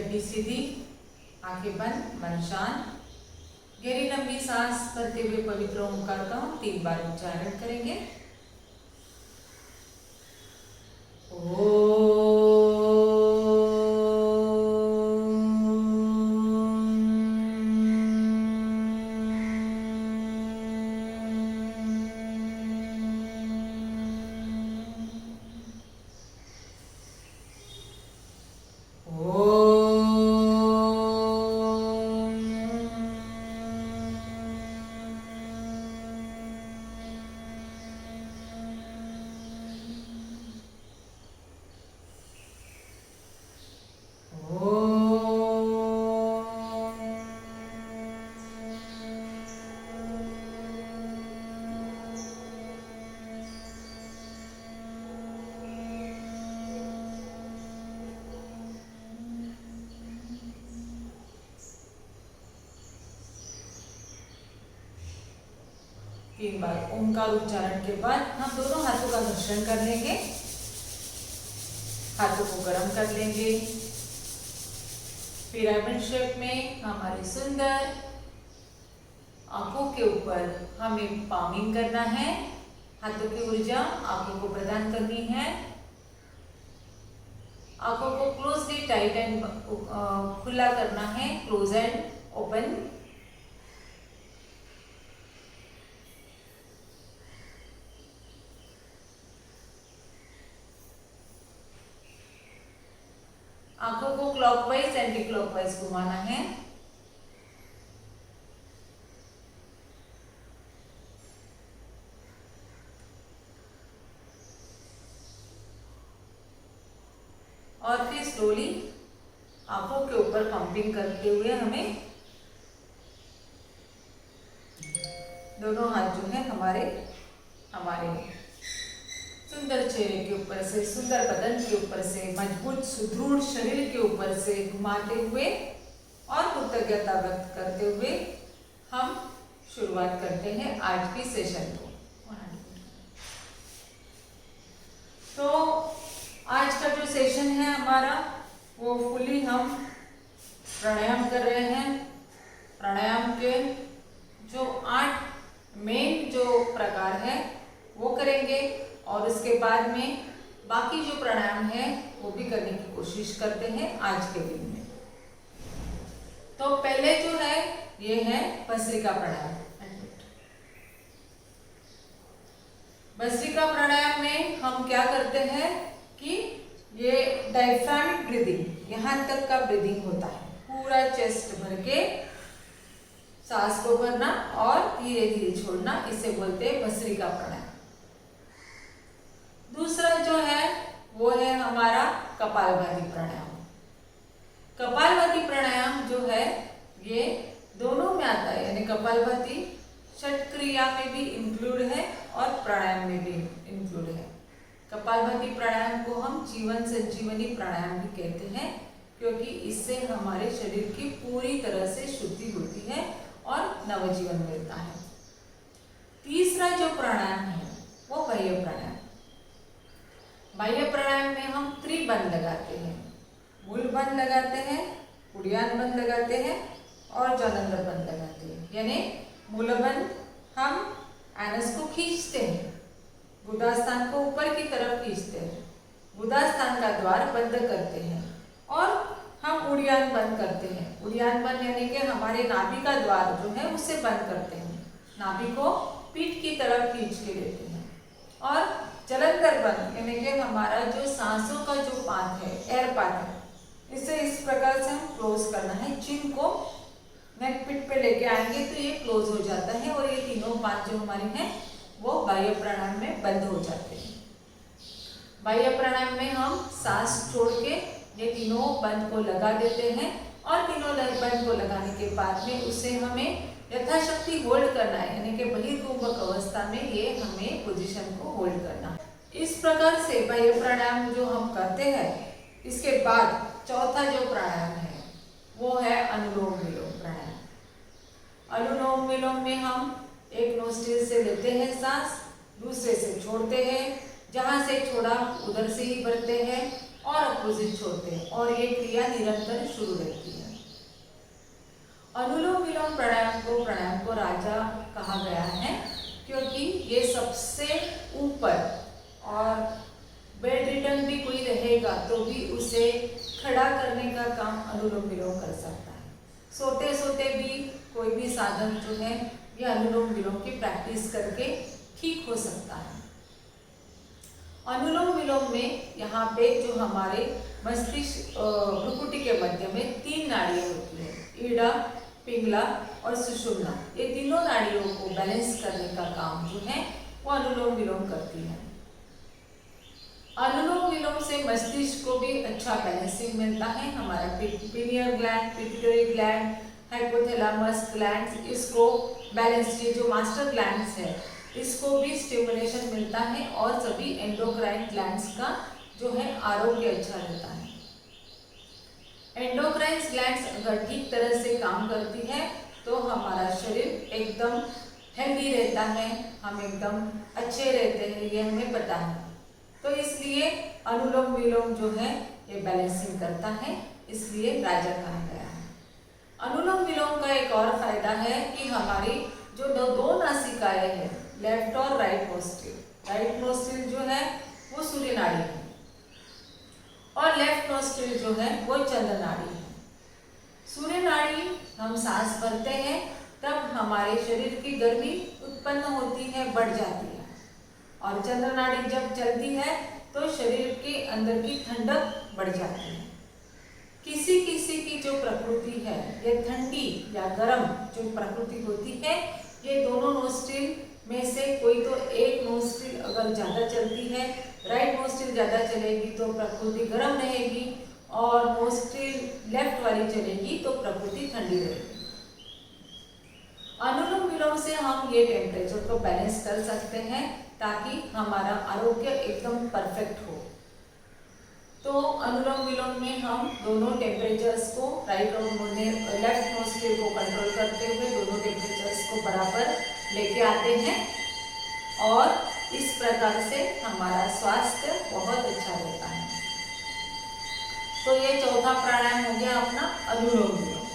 हड्डी सीधी, आंखें बंद, मन शांत। गहरी लंबी सांस भरते हुए पवित्र ओंकार का हम 3 बार उच्चारण करेंगे। ओ तीन बार ओंकार उच्चारण के बाद हम दोनों हाथों का घर्षण कर लेंगे, हाथों को गर्म कर लेंगे। पिरामिड शेप में हमारे सुंदर आंखों के ऊपर हमें पामिंग करना है। हाथों की ऊर्जा आंखों को प्रदान करनी है। आंखों को क्लोजली टाइट एंड खुला करना है, क्लोज एंड ओपन। आंखों को क्लॉकवाइज एंटी क्लॉकवाइज घुमाना है। और फिर स्लोली आंखों के ऊपर पंपिंग करते हुए हमें दोनों हाथ जो है हमारे सुंदर चेहरे के ऊपर से, सुंदर बदन के ऊपर से, मजबूत सुदृढ़ शरीर के ऊपर से घुमाते हुए और कृतज्ञता व्यक्त करते हुए हम शुरुआत करते हैं आज की सेशन को। तो आज का जो सेशन है हमारा वो फुली हम प्राणायाम कर रहे हैं। प्राणायाम के जो 8 मेन जो प्रकार है वो करेंगे और उसके बाद में बाकी जो प्राणायाम है वो भी करने की कोशिश करते हैं आज के दिन में। तो पहले जो है ये है भस्त्रिका प्राणायाम। भस्त्रिका प्राणायाम में हम क्या करते हैं कि ये डायफ्रामिक ब्रीदिंग, यहाँ तक का ब्रीदिंग होता है, पूरा चेस्ट भर के सांस को भरना और धीरे धीरे छोड़ना, इसे बोलते हैं भस्त्रिका प्राणायाम। दूसरा जो है वो है हमारा कपालभाति प्राणायाम। कपालभाति प्राणायाम जो है ये दोनों में आता है, यानी कपालभाति षट क्रिया में भी इंक्लूड है और प्राणायाम में भी इंक्लूड है। कपालभाति प्राणायाम को हम जीवन संजीवनी प्राणायाम भी कहते हैं, क्योंकि इससे हमारे शरीर की पूरी तरह से शुद्धि होती है और नवजीवन मिलता है। तीसरा जो प्राणायाम है वो बाह्य प्राणायाम। बाह्य प्राणायाम में हम त्रिबंध लगाते हैं, मूल बंध लगाते हैं, उड़ियान बंध लगाते हैं और जालंधर बंध लगाते हैं। यानी मूल बंध हम एनस को खींचते हैं, गुदास्थान को ऊपर की तरफ खींचते हैं, गुदास्थान का द्वार बंद करते हैं और हम उड़ियान बंद करते हैं। उड़ियान बंद यानी कि हमारे नाभि का द्वार जो है उसे बंद करते हैं, नाभि को पीठ की तरफ खींच के लेते हैं। और जलंधर बंद यानी कि हमारा जो सांसों का जो पाथ है, एयर पाथ है, इसे इस प्रकार से हम क्लोज करना है। चिन को नेक पिट पे लेके आएंगे तो ये क्लोज हो जाता है और ये तीनों पाथ जो हमारे हैं वो बाह्य प्राणायाम में बंद हो जाते हैं। बाह्य प्राणायाम में हम सांस छोड़ के ये तीनों बंद को लगा देते हैं और तीनों बंद को लगाने के बाद में उसे हमें यथाशक्ति होल्ड करना है, यानी कि बहिर्कुंभक अवस्था में ये हमें पोजीशन को होल्ड करना है। इस प्रकार से बाह्य प्राणायाम जो हम करते हैं, इसके बाद चौथा जो प्राणायाम है वो है अनुलोम विलोम प्राणायाम। अनुलोम विलोम में हम एक नोस्ट्रिल से लेते हैं सांस, दूसरे से छोड़ते हैं, जहाँ से छोड़ा उधर से ही भरते हैं और अपोजिट छोड़ते हैं और ये क्रिया निरंतर शुरू रहती है। अनुलोम विलोम प्राणायाम को राजा कहा गया है क्योंकि ये सबसे ऊपर, और बेड रिडन भी कोई रहेगा तो भी उसे खड़ा करने का काम अनुलोम विलोम कर सकता है। सोते सोते भी कोई भी साधक जो है ये अनुलोम विलोम की प्रैक्टिस करके ठीक हो सकता है। अनुलोम विलोम में यहाँ पे जो हमारे मस्तिष्क भ्रुकुटी के मध्य में 3 नाड़ियाँ होती है, ईड़ा, पिंगला और सुषुम्ना। ये तीनों नाड़ियों को बैलेंस करने का काम जो है वो अनुलोम विलोम करती है। अनुलोम विलोम से मस्तिष्क को भी अच्छा बैलेंसिंग मिलता है। हमारा pineal gland, pituitary gland, hypothalamus gland, इसको बैलेंस, ये जो मास्टर ग्लैंड्स है इसको भी स्टिमुलेशन मिलता है और सभी एंडोक्राइन ग्लैंड्स का जो है आरोग्य अच्छा रहता है। एंडोक्राइन ग्लैंड्स अगर ठीक तरह से काम करती है तो हमारा शरीर एकदम हेल्दी रहता है, हम एकदम अच्छे रहते हैं, ये हमें पता है। तो इसलिए अनुलोम विलोम जो है ये बैलेंसिंग करता है, इसलिए राजा कहा गया है। अनुलोम विलोम का एक और फायदा है कि हमारी जो दो नासिकाएं हैं, लेफ्ट और राइट नोस्ट्रिल जो है वो सूर्य नाड़ी है और लेफ्ट नोस्ट्रिल जो है वो चंद्र नाड़ी है। सूर्य नाड़ी हम सांस भरते हैं तब हमारे शरीर की गर्मी उत्पन्न होती है, बढ़ जाती है, और चंद्र नाड़ी जब चलती है तो शरीर के अंदर की ठंडक बढ़ जाती है। किसी किसी की जो प्रकृति है ये ठंडी या गर्म जो प्रकृति होती है, ये दोनों नोस्ट्रिल में से कोई तो एक नोस्ट्रिल अगर ज़्यादा चलती है, राइट नोस्ट्रिल ज़्यादा चलेगी तो प्रकृति गर्म रहेगी, और नोस्ट्रिल लेफ्ट वाली चलेगी तो प्रकृति ठंडी रहेगी। अनुलोम विलोम से हम ये टेम्परेचर को बैलेंस कर सकते हैं ताकि हमारा आरोग्य एकदम परफेक्ट हो। तो अनुलोम विलोम में हम दोनों टेम्परेचर्स को, राइट और लेफ्ट नोस्ट्रिल को कंट्रोल करते हुए दोनों टेम्परेचर्स को बराबर लेके आते हैं और इस प्रकार से हमारा स्वास्थ्य बहुत अच्छा रहता है। तो ये चौथा प्राणायाम हो गया अपना अनुलोम विलोम।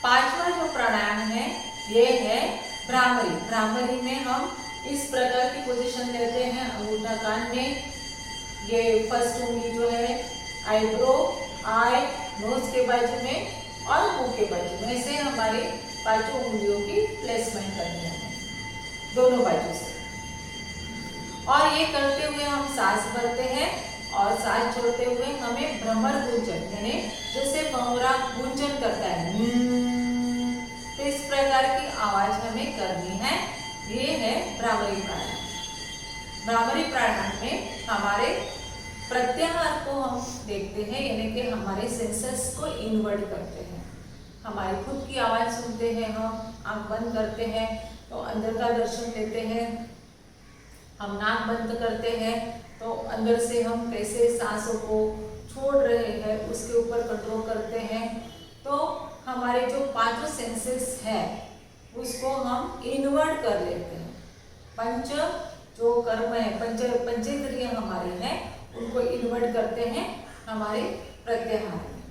5वां जो प्राणायाम है ये है भ्रामरी। भ्रामरी में हम इस प्रकार की पोजीशन लेते हैं, अंगूठा कान में, ये फर्स्ट उंगली जो है आईब्रो, आई, नोज के बाजू में और मुंह के बाजू में से हमारे 5 उंगलियों की प्लेसमेंट करनी है दोनों बाजू से। और ये करते हुए हम सांस भरते हैं और सांस छोड़ते हुए हमें भ्रमर गुंजन, यानी जैसे भंवरा गुंजन करता है, तो इस प्रकार की आवाज हमें करनी है। ये है भ्रामरी प्राणायाम। भ्रामरी प्राणायाम में हमारे प्रत्याहार को हम देखते हैं, यानी कि हमारे सेंसेस को इन्वर्ट करते हैं। हमारी खुद की आवाज सुनते हैं, हम आंख बंद करते हैं तो अंदर का दर्शन लेते हैं, हम नाक बंद करते हैं तो अंदर से हम कैसे सांसों को छोड़ रहे हैं उसके ऊपर कंट्रोल करते हैं। तो हमारे जो 5 सेंसेस है उसको हम इन्वर्ट कर लेते हैं। पंच जो कर्म है, पंचेंद्रिय हमारे हैं, उनको इन्वर्ट करते हैं हमारे प्रत्याहार में।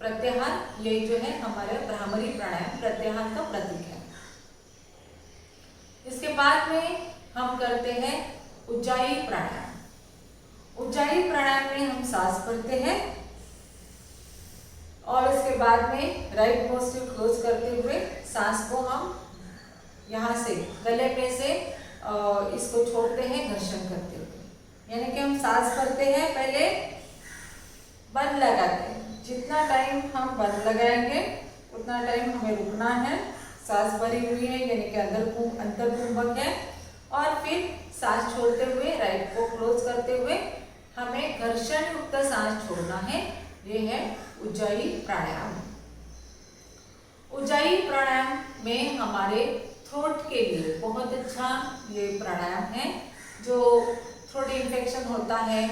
प्रत्याहार ये जो है हमारे भ्रामरी प्राणायाम प्रत्याहार का प्रतीक है। इसके बाद में हम करते हैं उज्जायी प्राणायाम। उज्जायी प्राणायाम में हम सांस भरते हैं और इसके बाद में राइट नोस्ट्रिल क्लोज करते हुए सांस को हम यहाँ से गले में से इसको छोड़ते हैं घर्षण करते हुए, यानी कि हम सांस भरते हैं, पहले बंद लगाते हैं। जितना टाइम हम बंद लगाएंगे उतना टाइम हमें रुकना है। सांस भरी हुई है यानी कि अंतर कुंभक है, और फिर सांस छोड़ते हुए राइट को क्लोज करते हुए हमें घर्षण युक्त सांस छोड़ना है। ये है उज्जायी प्राणायाम। उज्जायी प्राणायाम में हमारे थ्रोट के लिए बहुत अच्छा ये प्राणायाम है। जो थ्रोट इन्फेक्शन होता है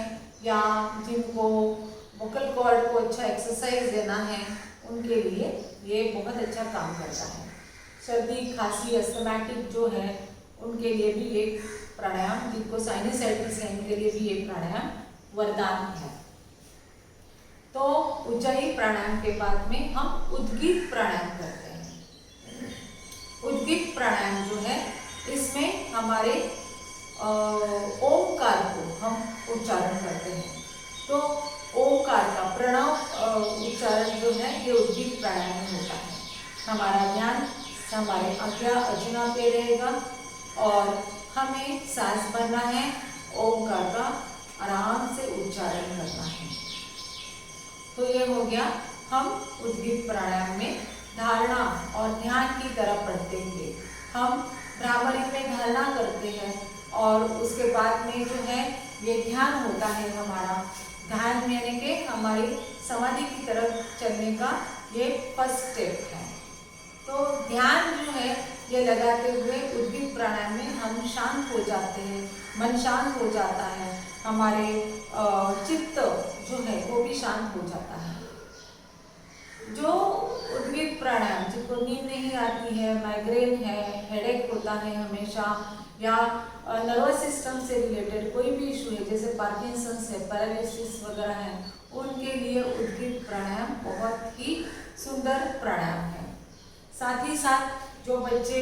या जिनको वोकल कॉर्ड को अच्छा एक्सरसाइज देना है उनके लिए ये बहुत अच्छा काम करता है। सर्दी खांसी अस्थमैटिक जो है उनके लिए भी एक प्राणायाम, जिनको साइनसाइटिस है उनके लिए भी एक प्राणायाम वरदान है। तो उज्जायी प्राणायाम के बाद में हम उद्गीत प्राणायाम करते हैं। उद्गीत प्राणायाम जो है इसमें हमारे ओमकार को हम उच्चारण करते हैं। तो ओमकार का प्रणव उच्चारण जो है ये उद्गीत प्राणायाम में होता है। हमारा ध्यान हमारे आज्ञा अजूना पे रहेगा और हमें सांस भरना है, ओमकार का आराम से उच्चारण करना है। तो ये हो गया हम उद्गीत प्राणायाम में धारणा और ध्यान की तरफ बढ़ते हुए हम भ्रामरी में धारणा करते हैं और उसके बाद में जो है ये ध्यान होता है हमारा। ध्यान यानी कि हमारी समाधि की तरफ चलने का ये फर्स्ट स्टेप है। तो ध्यान जो है ये लगाते हुए उद्गीत प्राणायाम में हम शांत हो जाते हैं, मन शांत हो जाता है, हमारे चित्त जो है वो भी शांत हो जाता है। जो उद्गीत प्राणायाम जिनको नींद नहीं आती है, माइग्रेन है, हेडेक होता है हमेशा, या नर्वस सिस्टम से रिलेटेड कोई भी इशू है जैसे पार्किंसंस है, पैरालिसिस वगैरह है, उनके लिए उद्गीत प्राणायाम बहुत ही सुंदर प्राणायाम है। साथ ही साथ जो बच्चे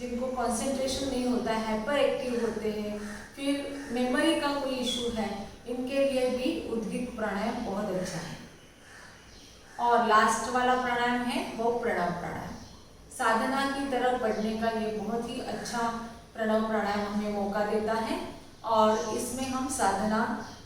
जिनको कंसंट्रेशन नहीं होता है, हाइपर एक्टिव होते हैं, फिर मेमोरी का कोई इशू है, इनके लिए भी उद्गीत प्राणायाम बहुत अच्छा है। और लास्ट वाला प्राणायाम है वो प्रणव प्राणायाम। साधना की तरफ बढ़ने का ये बहुत ही अच्छा प्रणव प्राणायाम हमें मौका देता है और इसमें हम साधना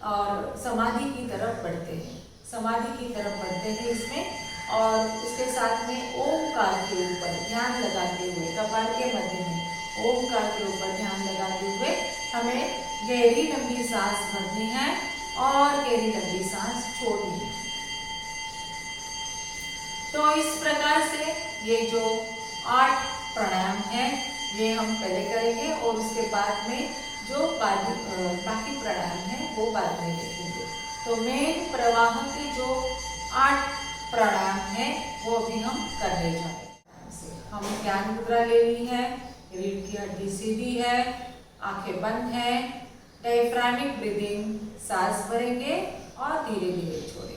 और समाधि की तरफ बढ़ते हैं, समाधि की तरफ बढ़ते हैं इसमें। और उसके साथ में ओमकार के ऊपर ध्यान लगाते हुए कपाल के मध्य में ओमकार के ऊपर ध्यान लगाते हुए हमें गहरी लंबी सांस भरनी है और गहरी लंबी सांस छोड़नी है। तो इस प्रकार से ये जो 8 प्राणायाम है ये हम पहले करेंगे और उसके बाद में जो बाकी प्राणायाम है वो बाद में देखेंगे। तो मेन प्रवाह के जो 8 प्राणायाम है वो अभी हम करने जा रहे हैं। हम ज्ञान मुद्रा ले ली है, रीढ़ की हड्डी सीधी है, आंखें बंद है, डायफ्रामिक ब्रीदिंग, सांस भरेंगे और धीरे धीरे छोड़ेंगे।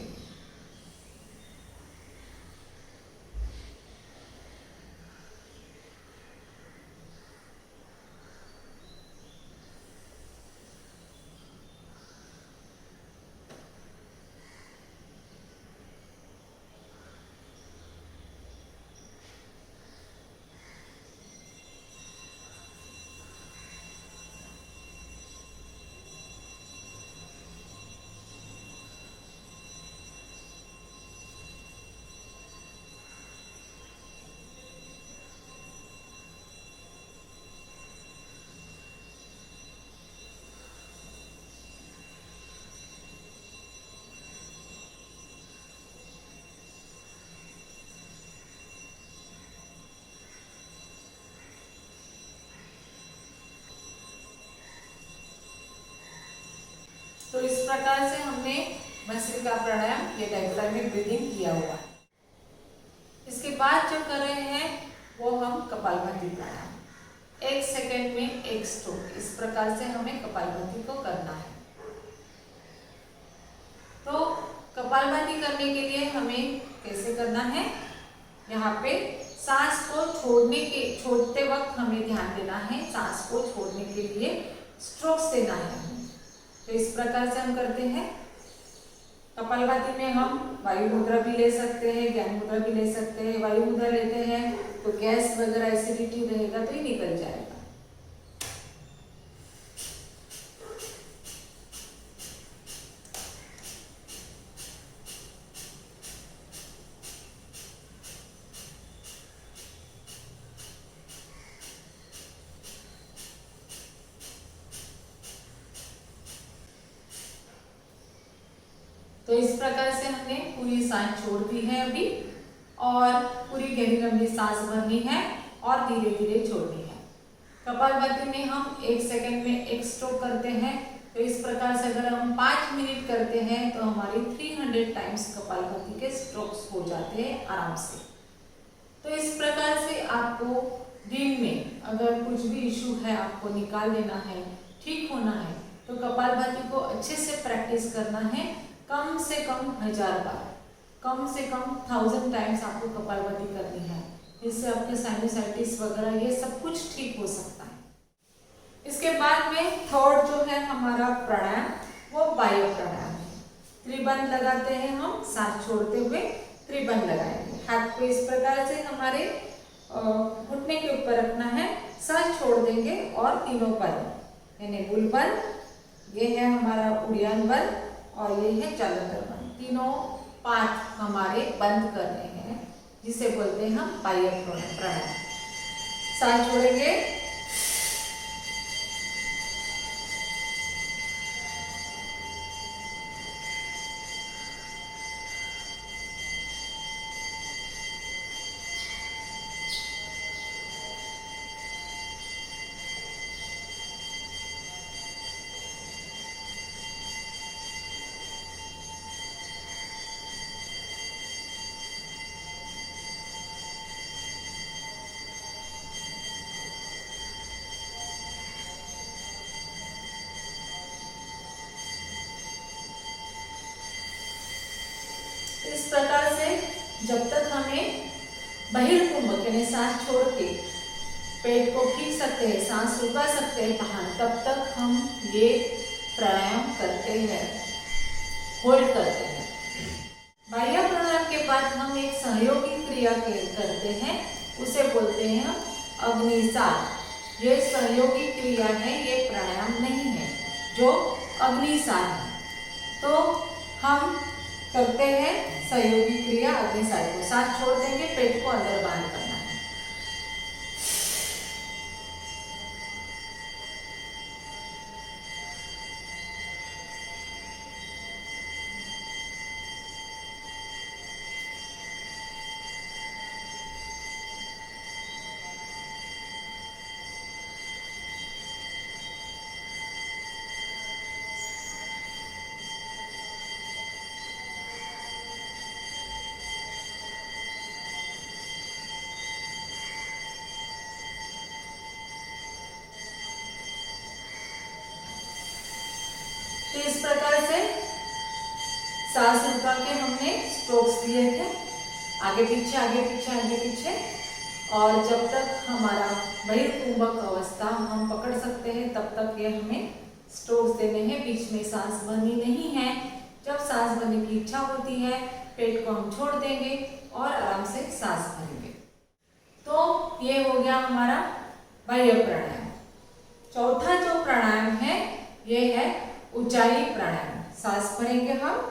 तो इस प्रकार से हमने भस्त्रिका प्राणायाम ये डायफ्रामिक ब्रीदिंग किया हुआ है। इसके बाद जो कर रहे हैं वो हम कपालभाति प्राणायाम, 1 सेकंड में 1 स्ट्रोक, इस प्रकार से हमें कपालभाति को करना है। तो कपालभाति करने के लिए हमें कैसे करना है, यहाँ पे सांस को छोड़ते वक्त हमें ध्यान देना है, सांस को छोड़ने के लिए स्ट्रोक्स देना है। तो इस प्रकार से हम करते हैं। कपालभाति में हम वायु मुद्रा भी ले सकते हैं, ज्ञान मुद्रा भी ले सकते हैं। वायु मुद्रा लेते हैं तो गैस वगैरह एसिडिटी रहेगा तो ये निकल जाएगा। तो इस प्रकार से हमने पूरी सांस छोड़ दी है अभी और पूरी गहरी लंबी सांस भरनी है और धीरे धीरे छोड़नी है। कपालभाति में हम 1 सेकंड में 1 स्ट्रोक करते हैं। तो इस प्रकार से अगर हम 5 मिनट करते हैं तो हमारी 300 टाइम्स कपालभाति के स्ट्रोक्स हो जाते हैं आराम से। तो इस प्रकार से आपको दिन में अगर कुछ भी इशू है आपको निकाल लेना है, ठीक होना है, तो कपालभाति को अच्छे से प्रैक्टिस करना है। कम से कम 1000 बार, कम से कम 1000 टाइम्स आपको कपालभाति करनी है। इससे आपके साइनसाइटिस वगैरह ये सब कुछ ठीक हो सकता है। इसके बाद में थर्ड जो है हमारा प्राणायाम, वो वायु प्राणायाम है। त्रिबंध लगाते हैं हम, सांस छोड़ते हुए त्रिबंध लगाएंगे। हाथ को इस प्रकार से हमारे घुटने के ऊपर रखना है, सांस छोड़ देंगे और तीनों बंद, यानी बुलबंद, ये है हमारा उड़ियान बंद और ये है जालंधर बंद। तीनों पाठ हमारे बंद करने हैं, जिसे बोलते हैं हम वायु प्राणायाम। सांस छोड़ेंगे, इस प्रकार से जब तक हमें बहिर्कुंभक यानी सांस छोड़ के पेट को खींच सकते हैं, सांस रुका सकते हैं बाहर, तब तक हम ये प्राणायाम करते हैं, होल्ड करते हैं। बाह्य प्राणायाम के बाद हम एक सहयोगी क्रिया करते हैं, उसे बोलते हैं अग्निसार। ये सहयोगी क्रिया है, ये प्राणायाम नहीं है, जो अग्निसार है। तो हम करते हैं सहयोगी क्रिया अग्निसार को। सांस छोड़ देंगे, पेट को अंदर बाहर करना है। तो इस प्रकार से सांस रुका के हमने स्ट्रोक्स दिए थे, आगे पीछे आगे पीछे आगे पीछे, और जब तक हमारा बहिर्कुंभक अवस्था हम पकड़ सकते हैं तब तक ये हमें स्ट्रोक्स देने हैं। बीच में सांस भरनी नहीं है। जब सांस भरने की इच्छा होती है, पेट को हम छोड़ देंगे और आराम से सांस भरेंगे। तो ये हो गया हमारा बाह्य प्राणायाम। चौथा जो प्राणायाम है, ये है ऊंचाई प्राणायाम। सांस भरेंगे हम,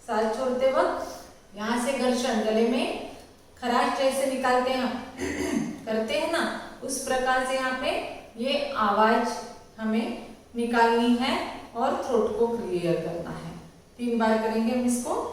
सांस छोड़ते वक्त यहाँ से घर्षण, गले में खराश जैसे निकालते हैं हम करते हैं ना, उस प्रकार से यहाँ पे ये आवाज हमें निकालनी है और थ्रोट को क्लियर करना है। 3 बार करेंगे हम इसको।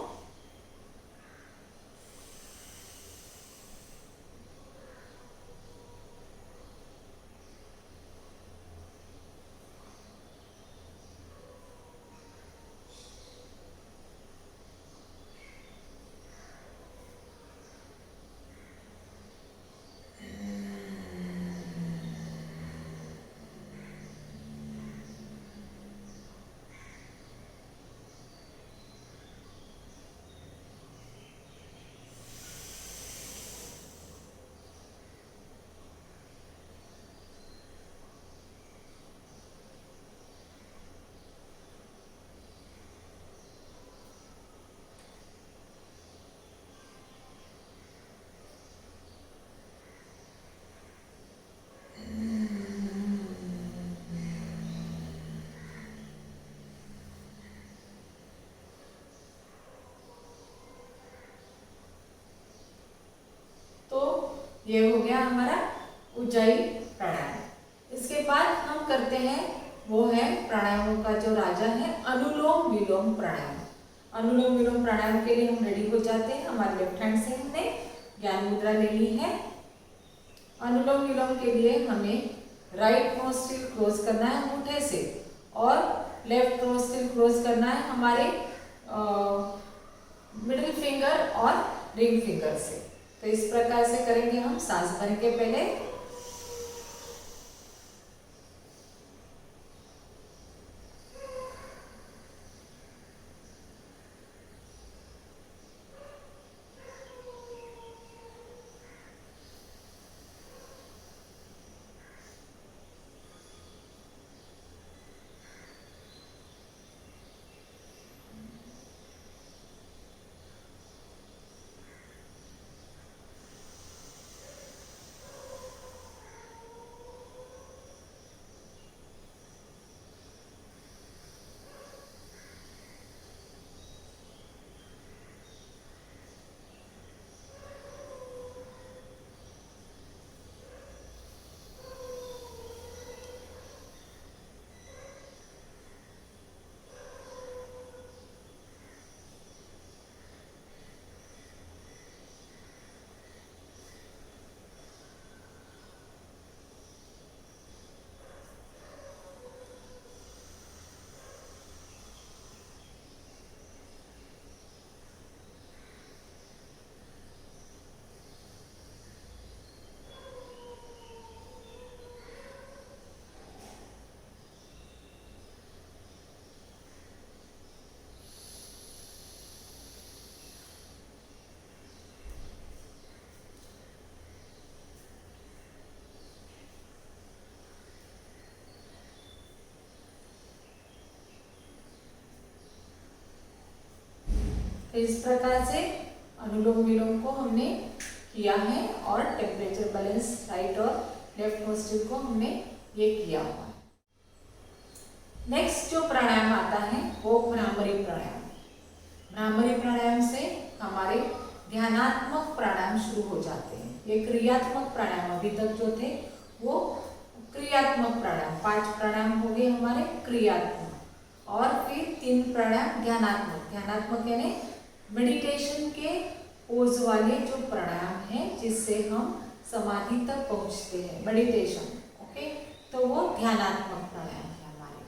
ये हो गया हमारा ऊंचाई प्राणायाम। इसके बाद हम करते हैं, वो है प्राणायामों का जो राजा है अनुलोम विलोम प्राणायाम। अनुलोम विलोम प्राणायाम के लिए हम रेडी हो जाते हैं। हमारे लेफ्ट हैंड से हमने ज्ञान मुद्रा ले ली है। अनुलोम विलोम के लिए हमें राइट नोस्ट्रिल क्लोज करना है अंगूठे से और लेफ्ट नोस्ट्रिल क्लोज करना है हमारे मिडिल फिंगर और रिंग फिंगर से। तो इस प्रकार से करेंगे हम। सांस भर के पहले तो इस प्रकार से अनुलोम विलोम को हमने किया है और टेम्परेचर बैलेंस राइट और लेफ्ट नोस्ट्रिल को हमने ये किया हुआ है। नेक्स्ट जो प्राणायाम आता है वो भ्रामरी प्राणायाम। भ्रामरी प्राणायाम से हमारे ध्यानात्मक प्राणायाम शुरू हो जाते हैं। ये क्रियात्मक प्राणायाम अभी तक जो थे वो क्रियात्मक प्राणायाम, 5 प्राणायाम हो गए हमारे क्रियात्मक और फिर 3 प्राणायाम ध्यानात्मक। ध्यानात्मक यानी मेडिटेशन के पोज वाले जो प्राणायाम है जिससे हम समाधि तक पहुंचते हैं, मेडिटेशन। ओके, तो वो ध्यानात्मक प्राणायाम है हमारे।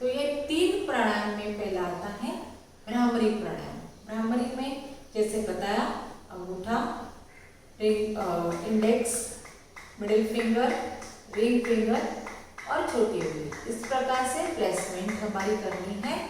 तो ये 3 प्राणायाम में पहला आता है भ्रामरी प्राणायाम। भ्रामरी में जैसे बताया अंगूठा, index, middle finger, ring finger और छोटी उंगली, इस प्रकार से प्लेसमेंट हमारी करनी है।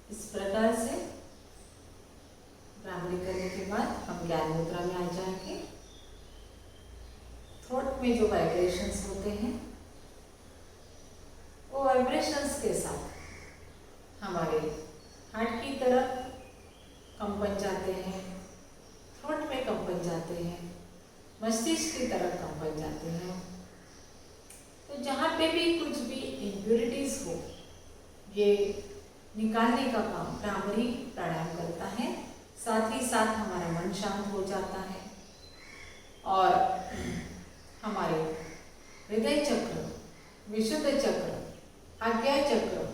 इस प्रकार से भ्रामरी करने के बाद हम ज्ञान मुद्रा में आ जाएंगे। थ्रोट में जो वाइब्रेशंस होते हैं वो वाइब्रेशंस के साथ हमारे हार्ट की तरफ कंपन जाते हैं, थ्रोट में कंपन जाते हैं, मस्तिष्क की तरफ कंपन जाते हैं। तो जहाँ पे भी कुछ भी इम्प्योरिटीज हो ये निकालने का काम भ्रामरी प्राणायाम करता है। साथ ही साथ हमारा मन शांत हो जाता है और हमारे हृदय चक्र, विशुद्ध चक्र, आज्ञा चक्र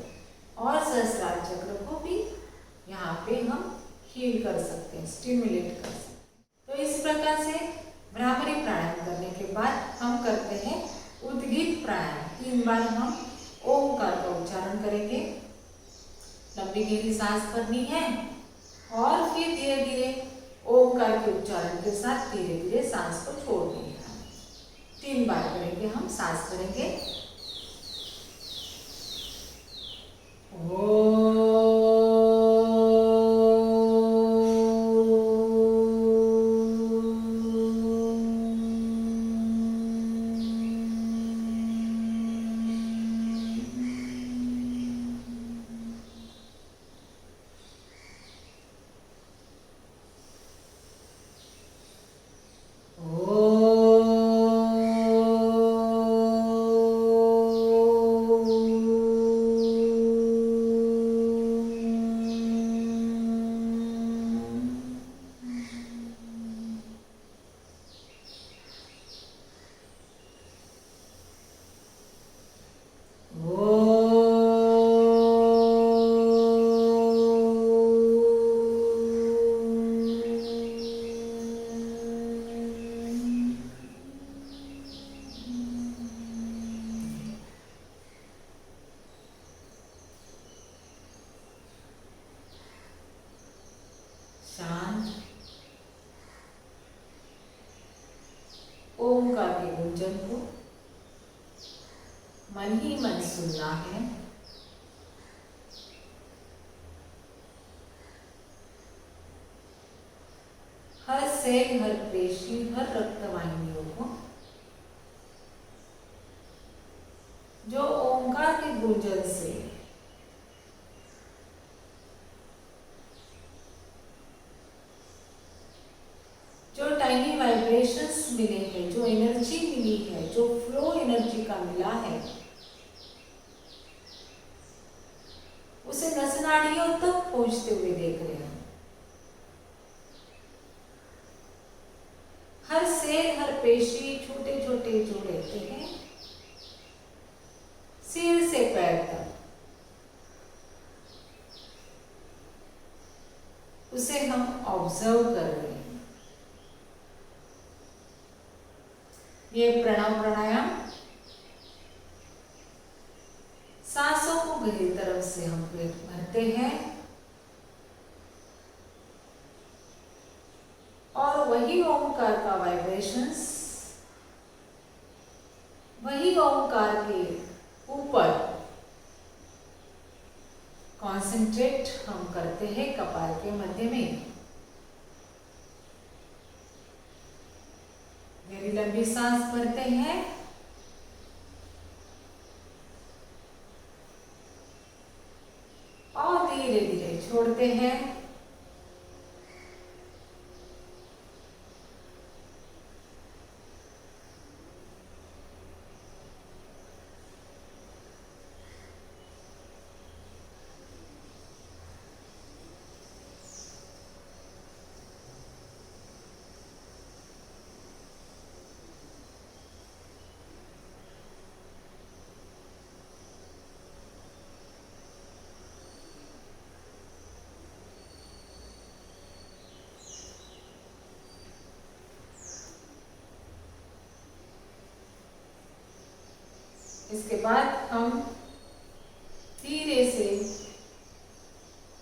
और सहस्रार चक्र को भी यहाँ पे हम हील कर सकते हैं, स्टिमुलेट कर सकते हैं। तो इस प्रकार से भ्रामरी प्राणायाम करने के बाद हम करते हैं उद्गीत प्राणायाम। 3 बार हम ओमकार का उच्चारण करेंगे। लंबी गहरी सांस भरनी है और फिर धीरे धीरे ओमकार के उच्चारण के साथ धीरे धीरे सांस को छोड़नी है। 3 बार करेंगे हम। सांस करेंगे ओ मन ही मन सुनना है। हर सेल, हर पेशी, हर रक्त वाहिनियों को जो ओंकार के गूंजन से जो टाइनी वाइब्रेशंस मिले हैं, जो एनर्जी मिली है, जो फ्लो एनर्जी का मिला है, उसे नस नाड़ियों तक पहुंचते हुए देख रहे हैं। हर सेल, हर पेशी छोटे छोटे जो रहते हैं, सिर से पैर तक, उसे हम ऑब्जर्व कर रहे हैं। ये प्रणव प्राणायाम सांसों को गहरी तरफ से हम भरते हैं और वही ओंकार का वाइब्रेशंस, वही ओंकार के ऊपर कॉन्सेंट्रेट हम करते हैं कपाल के मध्य में। गहरी लंबी सांस भरते हैं और धीरे धीरे छोड़ते हैं। इसके बाद हम धीरे से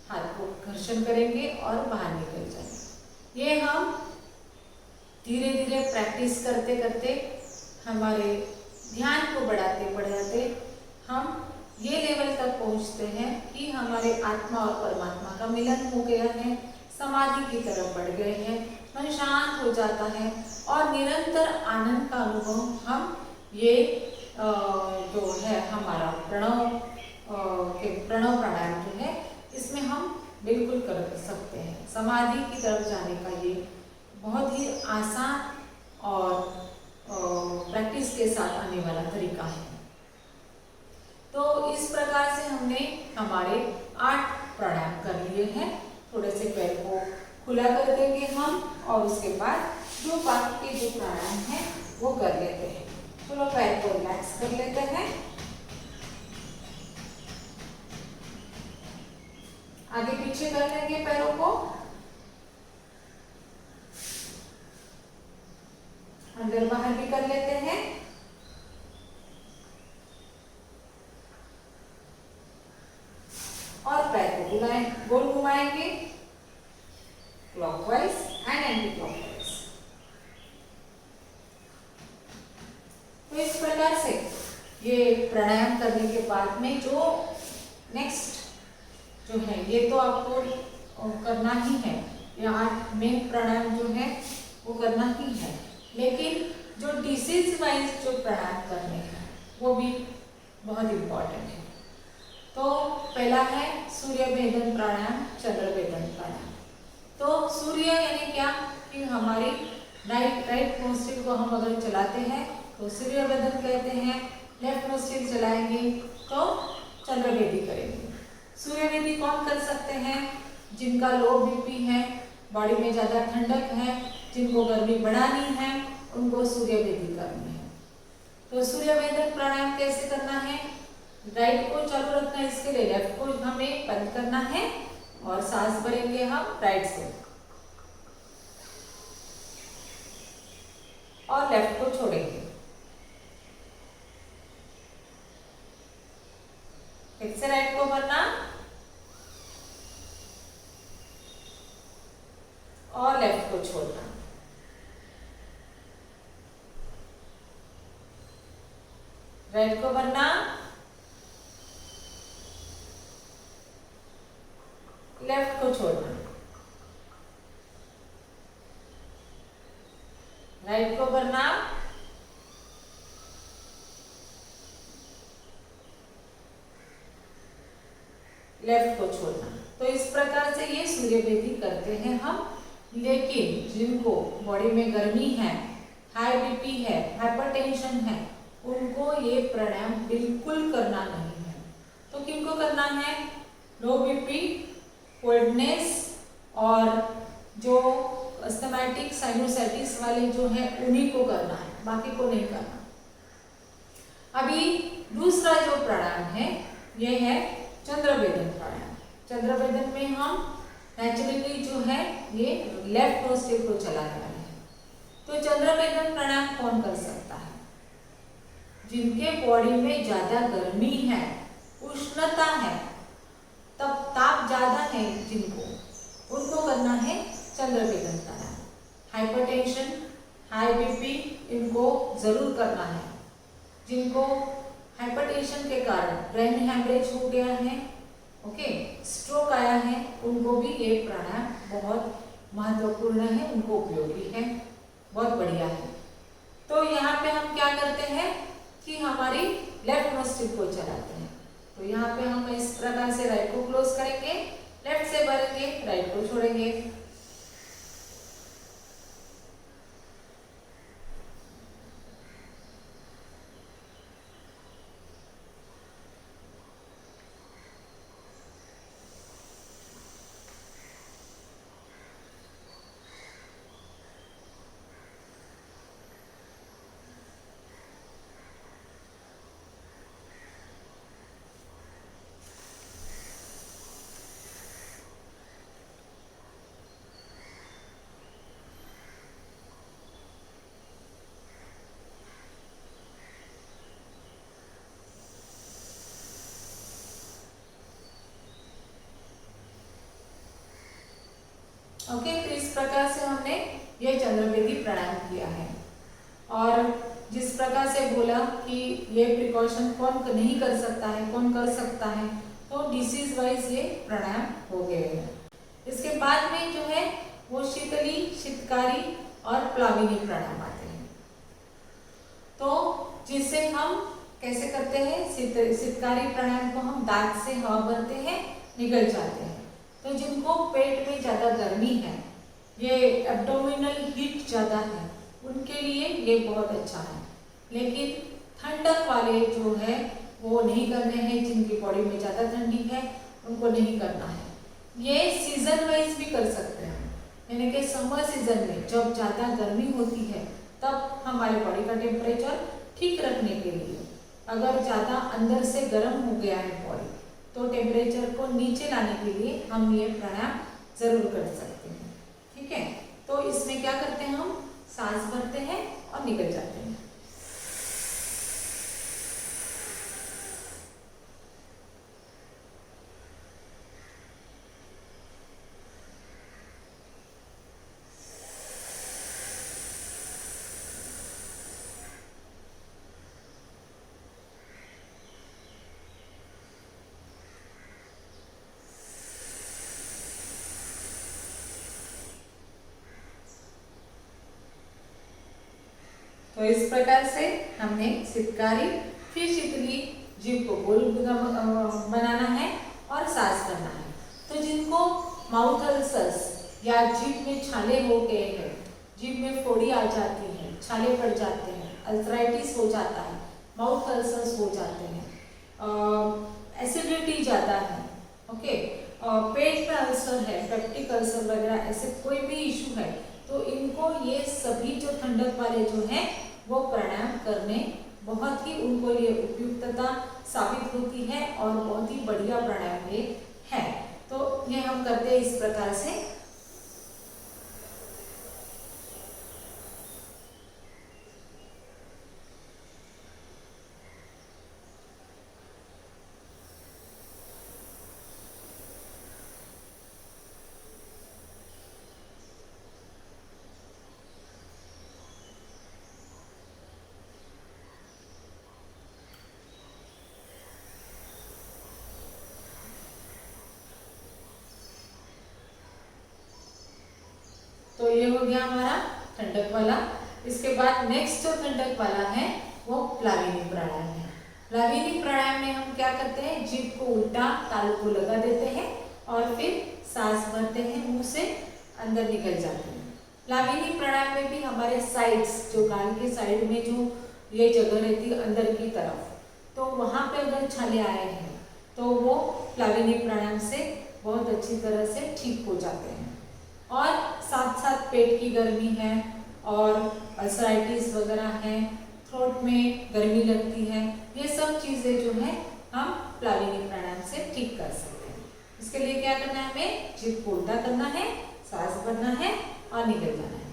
हाथ को घर्षण करेंगे और बाहर निकल जाएंगे। ये हम धीरे धीरे प्रैक्टिस करते करते, हमारे ध्यान को बढ़ाते बढ़ाते हम ये लेवल तक पहुंचते हैं कि हमारे आत्मा और परमात्मा का मिलन हो गया है, समाधि की तरफ बढ़ गए हैं, मन शांत हो जाता है और निरंतर आनंद का अनुभव हम ये जो है हमारा प्रणव प्राणायाम जो है, इसमें हम बिल्कुल कर सकते हैं। समाधि की तरफ जाने का ये बहुत ही आसान और प्रैक्टिस के साथ आने वाला तरीका है। तो इस प्रकार से हमने हमारे 8 प्राणायाम कर लिए हैं। थोड़े से पैर को खुला कर देंगे हम और उसके बाद जो बाकी के जो प्राणायाम है वो कर लेते हैं। चलो पैर को रिलैक्स कर लेते हैं। आगे पीछे कर लेंगे पैरों को, अंदर बाहर भी कर लेते हैं। और पैर को गोल घुमाएंगे, क्लॉकवाइज एंड एंटी क्लॉकवाइज। तो इस प्रकार से ये प्राणायाम करने के बाद में जो नेक्स्ट जो है, ये तो आपको करना ही है, ये 8 मेन प्राणायाम जो है वो करना ही है, लेकिन जो डिसीज वाइज जो प्राणायाम करने हैं वो भी बहुत इम्पोर्टेंट है। तो पहला है सूर्य भेदन प्राणायाम, चंद्र भेदन प्राणायाम। तो सूर्य यानी क्या कि हमारी राइट नोस्ट्रिल को हम अगर चलाते हैं तो सूर्य भेदन कहते हैं, लेफ्ट नोस्ट्रिल चलाएंगे तो चंद्र भेदी करेंगे। सूर्य भेदी कौन कर सकते हैं? जिनका लो बीपी है, बॉडी में ज़्यादा ठंडक है, जिनको गर्मी बढ़ानी है, उनको सूर्य भेदी करनी है। तो सूर्य भेदन प्राणायाम कैसे करना है? राइट को चालू रखना है, इसके लिए लेफ्ट को हमें बंद करना है और सांस भरेंगे हम राइट से और लेफ्ट को छोड़ेंगे। फिर से राइट को भरना और लेफ्ट को छोड़ना। राइट को भरना, लेफ्ट को छोड़ना, राइट को भरना, लेफ्ट को छोड़ना। तो इस प्रकार से ये सूर्यभेदी करते हैं हम। लेकिन जिनको बॉडी में गर्मी है, हाई बीपी है, हाइपरटेंशन है, उनको ये प्राणायाम बिल्कुल करना नहीं है। तो किनको करना है? लो बीपी, कोल्डनेस और जो अस्थमैटिक साइनोसाइटिस वाले जो है उन्हीं को करना है, बाकी को नहीं करना। अभी दूसरा जो प्राणायाम है ये है चंद्रभेदन प्राणायाम। चंद्रभेदन में हम नेचुरली जो है ये लेफ्ट नोस्ट्रिल को चलाने वाले हैं। तो चंद्रभेदन प्राणायाम कौन कर सकता है? जिनके बॉडी में ज्यादा गर्मी है, उष्णता है, तब ताप ज्यादा है जिनको, उनको करना है चंद्रभेदन प्राणायाम। हाइपरटेंशन, हाई बीपी, इनको जरूर करना है। जिनको हाइपरटेंशन के कारण ब्रेन हैमरेज हो गया है, ओके, स्ट्रोक आया है, उनको भी ये प्राणायाम बहुत महत्वपूर्ण है, उनको उपयोगी है, बहुत बढ़िया है। तो यहाँ पे हम क्या करते हैं कि हमारी लेफ्ट नोस्ट्रिल को चलाते हैं। तो यहाँ पे हम इस प्रकार से राइट को क्लोज करेंगे, लेफ्ट से भरेंगे, राइट को छोड़ेंगे। ओके, तो इस प्रकार से हमने ये चंद्रभेदी प्राणायाम किया है। और जिस प्रकार से बोला कि ये प्रिकॉशन कौन नहीं कर सकता है, कौन कर सकता है, तो डिसीज वाइज ये प्राणायाम हो गए हैं। इसके बाद में जो है वो शीतली, शीतकारी और प्लाविनी प्राणायाम आते हैं। तो जिससे हम कैसे करते हैं? शीतकारी प्राणायाम को हम दांत से हवा भरते हैं, निकल जाते हैं। तो जिनको पेट में ज्यादा गर्मी है, ये एब्डोमिनल हीट ज्यादा है, उनके लिए ये बहुत अच्छा है। लेकिन ठंडक वाले जो है वो नहीं करने हैं, जिनकी बॉडी में ज्यादा ठंडी है उनको नहीं करना है। ये सीजन वाइज भी कर सकते हैं, यानी कि समर सीजन में जब ज्यादा गर्मी होती है तब हमारे बॉडी का टेम्परेचर ठीक रखने के लिए, अगर ज्यादा अंदर से गर्म हो गया है बॉडी, तो टेम्परेचर को नीचे लाने के लिए हम ये प्राणायाम जरूर कर सकते हैं। ठीक है, तो इसमें क्या करते हैं? हम सांस भरते हैं और निकल जाते हैं। तो इस प्रकार से हमने शीतकारी, फिर शीतली, जीभ को गोल बनाना है और सांस करना है। तो जिनको माउथ अल्सर्स या जीभ में छाले हो गए हैं, जीभ में फोड़ी आ जाती है, छाले पड़ जाते हैं, अल्सराइटिस हो जाता है, माउथ अल्सर्स हो जाते हैं, एसिडिटी ज़्यादा है, ओके, पेट में अल्सर है, पेप्टिक अल्सर वगैरह ऐसे कोई भी इशू है, तो इनको ये सभी जो ठंडक वाले जो हैं वो प्राणायाम करने बहुत ही उनको ये उपयुक्तता साबित होती है और बहुत ही बढ़िया प्राणायाम ये है। तो ये हम करते हैं इस प्रकार से। गया हमारा ठंडक वाला। इसके बाद नेक्स्ट जो ठंडक वाला है वो प्लाविनी प्राणायाम है। प्लाविनी प्राणायाम में हम क्या करते हैं, जीभ को उल्टा तालु को लगा देते हैं और फिर सांस भरते हैं, मुंह से अंदर निकल जाते हैं। प्लाविनी प्राणायाम में भी हमारे साइड्स, जो गाल के साइड में जो ये जगह रहती है अंदर की तरफ, तो वहाँ पे अगर छाले आए हैं तो वो प्लाविनी प्राणायाम से बहुत अच्छी तरह से ठीक हो जाते हैं। और साथ साथ पेट की गर्मी है और अल्सराइटिस वगैरह है, थ्रोट में गर्मी लगती है, ये सब चीज़ें जो है हम प्लाविनी प्राणायाम से ठीक कर सकते हैं। इसके लिए क्या करना है, हमें जीभ को उल्टा करना है, सांस भरना है और निकल जाना है।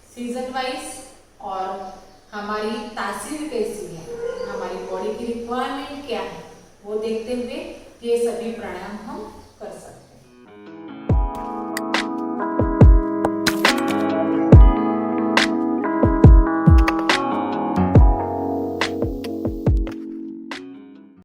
सीजन वाइज और हमारी तासीर कैसी है, हमारी बॉडी की रिक्वायरमेंट क्या है, वो देखते हुए ये सभी प्राणायाम हम